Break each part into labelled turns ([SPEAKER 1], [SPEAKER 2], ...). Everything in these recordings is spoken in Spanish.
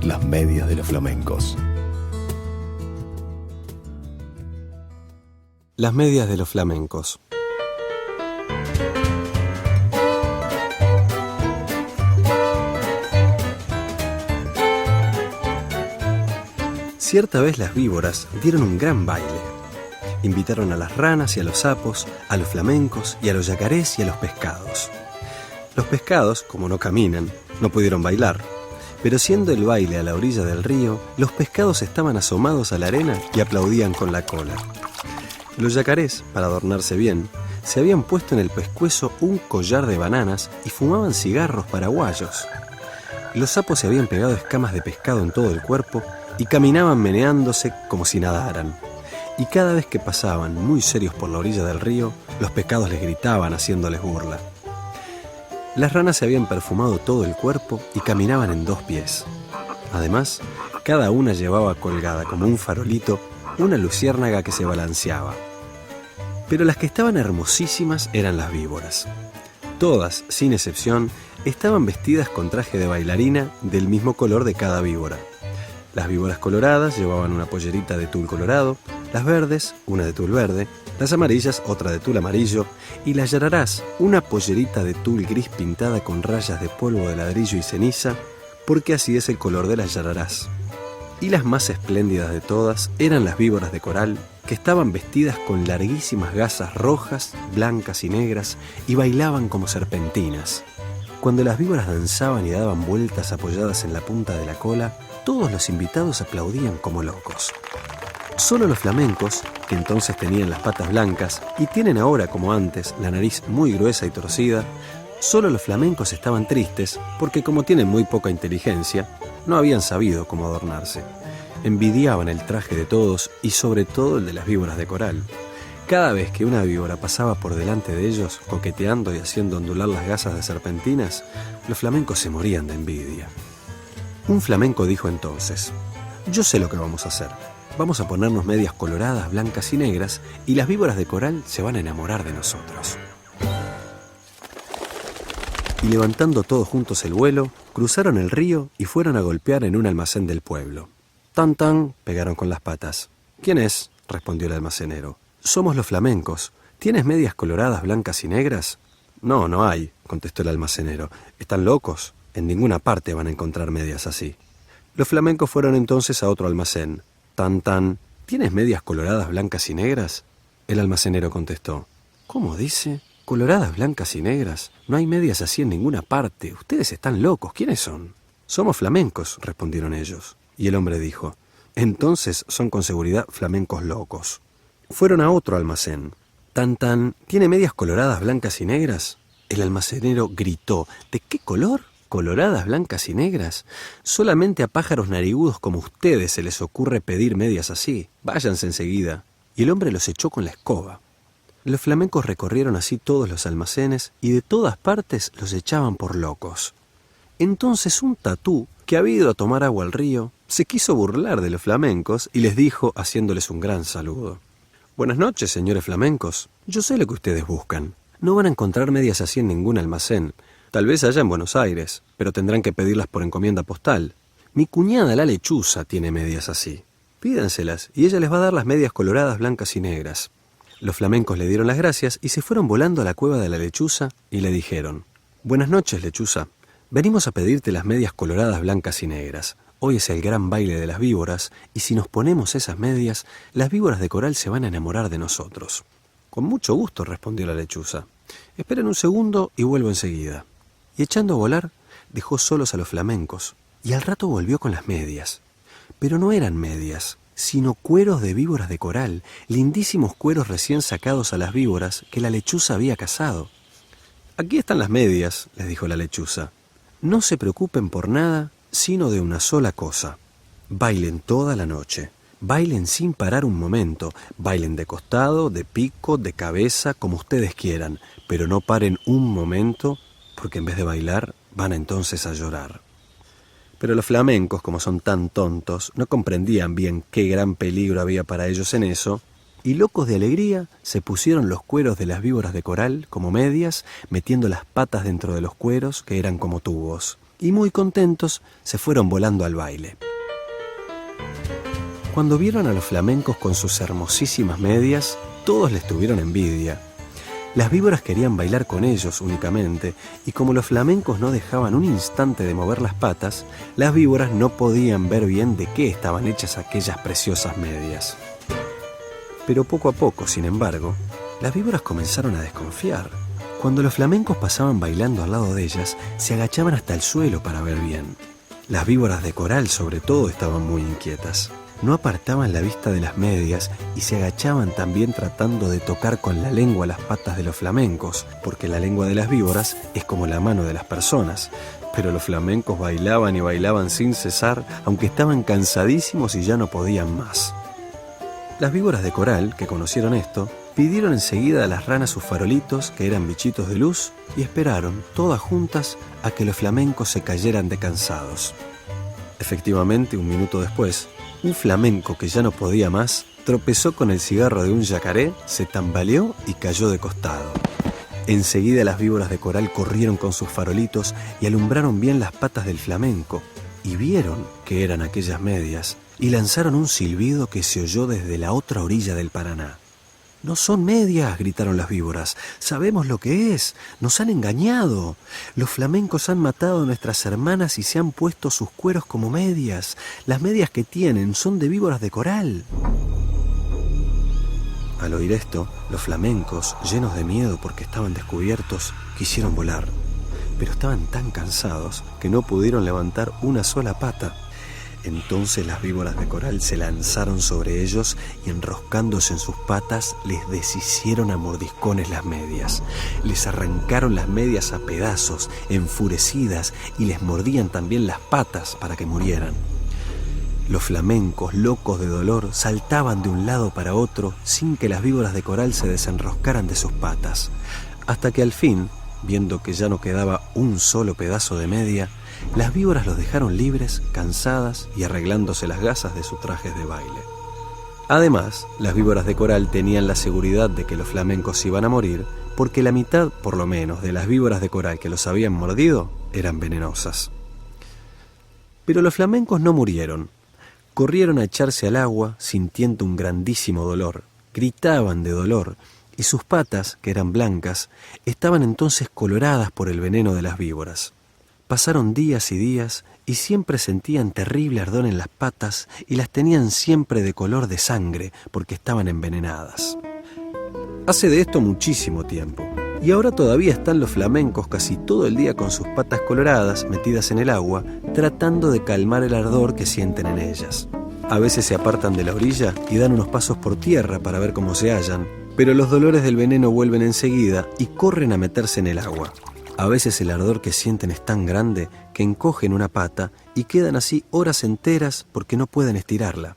[SPEAKER 1] Las medias de los flamencos.
[SPEAKER 2] Las medias de los flamencos. Cierta vez las víboras dieron un gran baile. Invitaron a las ranas y a los sapos, a los flamencos y a los yacarés y a los pescados. Los pescados, como no caminan, no pudieron bailar, pero siendo el baile a la orilla del río, los pescados estaban asomados a la arena y aplaudían con la cola. Los yacarés, para adornarse bien, se habían puesto en el pescuezo un collar de bananas y fumaban cigarros paraguayos. Los sapos se habían pegado escamas de pescado en todo el cuerpo y caminaban meneándose como si nadaran. Y cada vez que pasaban muy serios por la orilla del río, los pescados les gritaban haciéndoles burla. Las ranas se habían perfumado todo el cuerpo y caminaban en 2 pies. Además, cada una llevaba colgada como un farolito una luciérnaga que se balanceaba. Pero las que estaban hermosísimas eran las víboras. Todas, sin excepción, estaban vestidas con traje de bailarina del mismo color de cada víbora. Las víboras coloradas llevaban una pollerita de tul colorado, las verdes, una de tul verde, las amarillas, otra de tul amarillo, y las yararás, una pollerita de tul gris pintada con rayas de polvo de ladrillo y ceniza, porque así es el color de las yararás. Y las más espléndidas de todas eran las víboras de coral, que estaban vestidas con larguísimas gasas rojas, blancas y negras, y bailaban como serpentinas. Cuando las víboras danzaban y daban vueltas apoyadas en la punta de la cola, todos los invitados aplaudían como locos. Solo los flamencos, que entonces tenían las patas blancas y tienen ahora, como antes, la nariz muy gruesa y torcida, solo los flamencos estaban tristes porque, como tienen muy poca inteligencia, no habían sabido cómo adornarse. Envidiaban el traje de todos y sobre todo el de las víboras de coral. Cada vez que una víbora pasaba por delante de ellos, coqueteando y haciendo ondular las gasas de serpentinas, los flamencos se morían de envidia. Un flamenco dijo entonces: «Yo sé lo que vamos a hacer. Vamos a ponernos medias coloradas, blancas y negras, y las víboras de coral se van a enamorar de nosotros». Y levantando todos juntos el vuelo, cruzaron el río y fueron a golpear en un almacén del pueblo. «Tan, tan», pegaron con las patas. «¿Quién es?», respondió el almacenero. «Somos los flamencos. ¿Tienes medias coloradas, blancas y negras?» «No, no hay», contestó el almacenero. «¿Están locos? En ninguna parte van a encontrar medias así». Los flamencos fueron entonces a otro almacén. «Tan, tan, ¿tienes medias coloradas, blancas y negras?» El almacenero contestó. «¿Cómo dice? ¿Coloradas, blancas y negras? No hay medias así en ninguna parte. Ustedes están locos. ¿Quiénes son?» «Somos flamencos», respondieron ellos. Y el hombre dijo: «Entonces son con seguridad flamencos locos». Fueron a otro almacén. «Tan, tan, ¿tiene medias coloradas, blancas y negras?» El almacenero gritó. «¿De qué color? ¿Coloradas, blancas y negras? Solamente a pájaros narigudos como ustedes se les ocurre pedir medias así. Váyanse enseguida». Y el hombre los echó con la escoba. Los flamencos recorrieron así todos los almacenes y de todas partes los echaban por locos. Entonces un tatú, que había ido a tomar agua al río, se quiso burlar de los flamencos y les dijo, haciéndoles un gran saludo: «Buenas noches, señores flamencos. Yo sé lo que ustedes buscan. No van a encontrar medias así en ningún almacén. Tal vez haya en Buenos Aires, pero tendrán que pedirlas por encomienda postal. Mi cuñada la lechuza tiene medias así. Pídanselas y ella les va a dar las medias coloradas, blancas y negras». Los flamencos le dieron las gracias y se fueron volando a la cueva de la lechuza y le dijeron: «Buenas noches, lechuza. Venimos a pedirte las medias coloradas, blancas y negras. Hoy es el gran baile de las víboras y si nos ponemos esas medias, las víboras de coral se van a enamorar de nosotros». «Con mucho gusto», respondió la lechuza. «Esperen un segundo y vuelvo enseguida». Y echando a volar, dejó solos a los flamencos y al rato volvió con las medias. Pero no eran medias, sino cueros de víboras de coral, lindísimos cueros recién sacados a las víboras que la lechuza había cazado. «Aquí están las medias», les dijo la lechuza. «No se preocupen por nada, sino de una sola cosa. Bailen toda la noche, bailen sin parar un momento, bailen de costado, de pico, de cabeza, como ustedes quieran, pero no paren un momento, porque en vez de bailar, van entonces a llorar». Pero los flamencos, como son tan tontos, no comprendían bien qué gran peligro había para ellos en eso, y locos de alegría se pusieron los cueros de las víboras de coral como medias, metiendo las patas dentro de los cueros que eran como tubos. y muy contentos se fueron volando al baile. Cuando vieron a los flamencos con sus hermosísimas medias, todos les tuvieron envidia. Las víboras querían bailar con ellos únicamente, y como los flamencos no dejaban un instante de mover las patas, las víboras no podían ver bien de qué estaban hechas aquellas preciosas medias. Pero poco a poco, sin embargo, las víboras comenzaron a desconfiar. Cuando los flamencos pasaban bailando al lado de ellas, se agachaban hasta el suelo para ver bien. Las víboras de coral, sobre todo, estaban muy inquietas. No apartaban la vista de las medias y se agachaban también tratando de tocar con la lengua las patas de los flamencos, porque la lengua de las víboras es como la mano de las personas. Pero los flamencos bailaban y bailaban sin cesar, aunque estaban cansadísimos y ya no podían más. Las víboras de coral, que conocieron esto, pidieron enseguida a las ranas sus farolitos, que eran bichitos de luz, y esperaron, todas juntas, a que los flamencos se cayeran de cansados. Efectivamente, un minuto después, un flamenco que ya no podía más tropezó con el cigarro de un yacaré, se tambaleó y cayó de costado. Enseguida las víboras de coral corrieron con sus farolitos y alumbraron bien las patas del flamenco, y vieron que eran aquellas medias, y lanzaron un silbido que se oyó desde la otra orilla del Paraná. «¡No son medias!», gritaron las víboras. «¡Sabemos lo que es! ¡Nos han engañado! Los flamencos han matado a nuestras hermanas y se han puesto sus cueros como medias. Las medias que tienen son de víboras de coral». Al oír esto, los flamencos, llenos de miedo porque estaban descubiertos, quisieron volar. Pero estaban tan cansados que no pudieron levantar una sola pata. Entonces las víboras de coral se lanzaron sobre ellos y enroscándose en sus patas les deshicieron a mordiscones las medias. Les arrancaron las medias a pedazos, enfurecidas, y les mordían también las patas para que murieran. Los flamencos, locos de dolor, saltaban de un lado para otro sin que las víboras de coral se desenroscaran de sus patas, hasta que al fin, viendo que ya no quedaba un solo pedazo de media, las víboras los dejaron libres, cansadas y arreglándose las gasas de sus trajes de baile. Además, las víboras de coral tenían la seguridad de que los flamencos iban a morir, porque la mitad, por lo menos, de las víboras de coral que los habían mordido eran venenosas. Pero los flamencos no murieron. Corrieron a echarse al agua, sintiendo un grandísimo dolor. Gritaban de dolor, y sus patas, que eran blancas, estaban entonces coloradas por el veneno de las víboras. Pasaron días y días y siempre sentían terrible ardor en las patas y las tenían siempre de color de sangre porque estaban envenenadas. Hace de esto muchísimo tiempo y ahora todavía están los flamencos casi todo el día con sus patas coloradas metidas en el agua tratando de calmar el ardor que sienten en ellas. A veces se apartan de la orilla y dan unos pasos por tierra para ver cómo se hallan, pero los dolores del veneno vuelven enseguida y corren a meterse en el agua. A veces el ardor que sienten es tan grande que encogen una pata y quedan así horas enteras porque no pueden estirarla.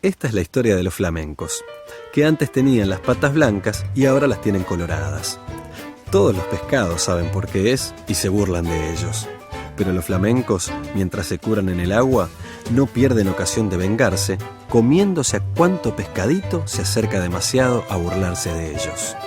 [SPEAKER 2] Esta es la historia de los flamencos, que antes tenían las patas blancas y ahora las tienen coloradas. Todos los pescados saben por qué es y se burlan de ellos. Pero los flamencos, mientras se curan en el agua, no pierden ocasión de vengarse, comiéndose a cuanto pescadito se acerca demasiado a burlarse de ellos.